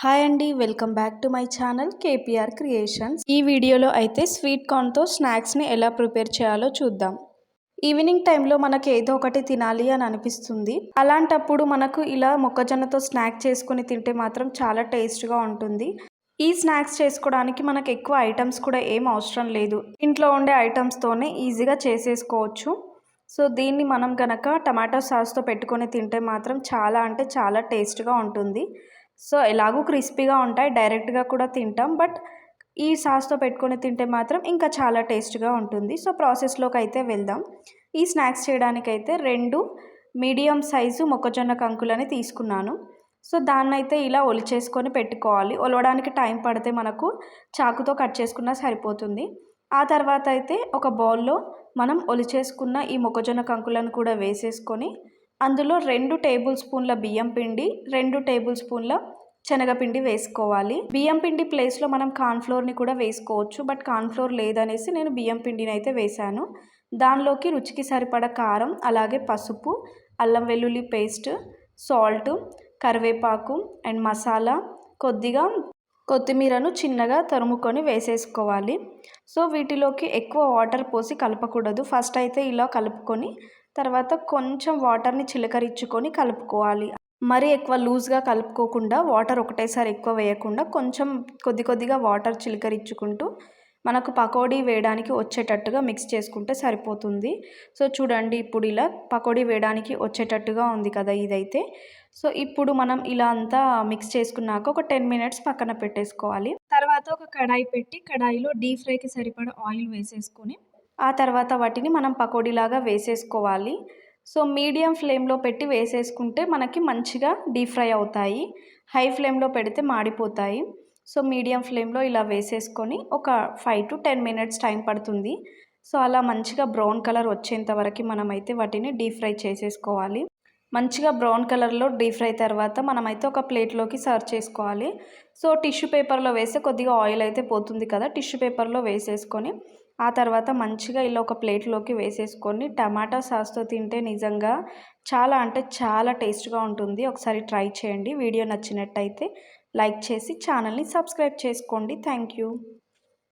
Hi అండి, welcome back to my channel KPR creations. ఈ వీడియోలో అయితే స్వీట్ కార్న్తో స్నాక్స్ని ఎలా ప్రిపేర్ చేయాలో చూద్దాం. ఈవినింగ్ టైంలో మనకు ఏదో ఒకటి తినాలి అని అనిపిస్తుంది. అలాంటప్పుడు మనకు ఇలా మొక్కజొన్నతో స్నాక్ చేసుకుని తింటే మాత్రం చాలా టేస్ట్గా ఉంటుంది. ఈ స్నాక్స్ చేసుకోవడానికి మనకు ఎక్కువ ఐటమ్స్ కూడా ఏం అవసరం లేదు. ఇంట్లో ఉండే ఐటమ్స్తోనే ఈజీగా చేసేసుకోవచ్చు. సో దీన్ని మనం గనక టమాటో సాస్తో పెట్టుకొని తింటే మాత్రం చాలా అంటే చాలా టేస్ట్గా ఉంటుంది. సో ఎలాగూ క్రిస్పీగా ఉంటాయి, డైరెక్ట్గా కూడా తింటాం. బట్ ఈ సాస్తో పెట్టుకొని తింటే మాత్రం ఇంకా చాలా టేస్ట్గా ఉంటుంది. సో ప్రాసెస్లోకి అయితే వెళ్దాం. ఈ స్నాక్స్ చేయడానికైతే 2 మీడియం సైజు మొక్కజొన్న కంకులని తీసుకున్నాను. సో దాన్నైతే ఇలా ఒలిచేసుకొని పెట్టుకోవాలి. ఒలవడానికి టైం పడితే మనకు చాకుతో కట్ చేసుకున్నా సరిపోతుంది. ఆ తర్వాత అయితే ఒక బౌల్లో మనం ఒలిచేసుకున్న ఈ మొక్కజొన్న కంకులను కూడా వేసేసుకొని అందులో 2 టేబుల్ స్పూన్ల బియ్యం పిండి, 2 టేబుల్ స్పూన్ల శనగపిండి వేసుకోవాలి. బియ్యం పిండి ప్లేస్లో మనం కార్న్ఫ్లోర్ని కూడా వేసుకోవచ్చు. బట్ కార్న్ఫ్లోర్ లేదనేసి నేను బియ్యం పిండిని అయితే వేశాను. దానిలోకి రుచికి సరిపడ కారం, అలాగే పసుపు, అల్లం వెల్లుల్లి పేస్ట్, సాల్ట్, కరివేపాకు అండ్ మసాలా, కొద్దిగా కొత్తిమీరను చిన్నగా తరుముకొని వేసేసుకోవాలి. సో వీటిలోకి ఎక్కువ వాటర్ పోసి కలపకూడదు. ఫస్ట్ అయితే ఇలా కలుపుకొని తర్వాత కొంచెం వాటర్ని చిలకరించుకొని కలుపుకోవాలి. మరీ ఎక్కువ లూజ్గా కలుపుకోకుండా, వాటర్ ఒకటేసారి ఎక్కువ వేయకుండా కొంచెం కొద్దిగా వాటర్ చిలకరించుకుంటూ మనకు పకోడీ వేయడానికి వచ్చేటట్టుగా మిక్స్ చేసుకుంటే సరిపోతుంది. సో చూడండి, ఇప్పుడు ఇలా పకోడీ వేయడానికి వచ్చేటట్టుగా ఉంది కదా ఇదైతే. సో ఇప్పుడు మనం ఇలా అంతా మిక్స్ చేసుకున్నాక ఒక 10 మినిట్స్ పక్కన పెట్టేసుకోవాలి. తర్వాత ఒక కడాయి పెట్టి కడాయిలో డీప్ ఫ్రైకి సరిపడా ఆయిల్ వేసేసుకొని ఆ తర్వాత వాటిని మనం పకోడీలాగా వేసేసుకోవాలి. సో మీడియం ఫ్లేమ్లో పెట్టి వేసేసుకుంటే మనకి మంచిగా డీప్ ఫ్రై అవుతాయి. హై ఫ్లేమ్లో పెడితే మాడిపోతాయి. సో మీడియం ఫ్లేమ్లో ఇలా వేసేసుకొని ఒక 5 to 10 మినిట్స్ టైం పడుతుంది. సో అలా మంచిగా బ్రౌన్ కలర్ వచ్చేంత వరకు మనమైతే వాటిని డీప్ ఫ్రై చేసేసుకోవాలి. మంచిగా బ్రౌన్ కలర్లో డీప్ ఫ్రై తర్వాత మనమైతే ఒక ప్లేట్లోకి సర్వ్ చేసుకోవాలి. సో టిష్యూ పేపర్లో వేస్తే కొద్దిగా ఆయిల్ అయితే పోతుంది కదా, టిష్యూ పేపర్లో వేసేసుకొని ఆ తర్వాత మంచిగా ఇలా ఒక ప్లేట్లోకి వేసేసుకొని టమాటా సాస్తో తింటే నిజంగా చాలా అంటే చాలా టేస్ట్గా ఉంటుంది. ఒకసారి ట్రై చేయండి. వీడియో నచ్చినట్టయితే లైక్ చేసి ఛానల్ని సబ్స్క్రైబ్ చేసుకోండి. Thank you.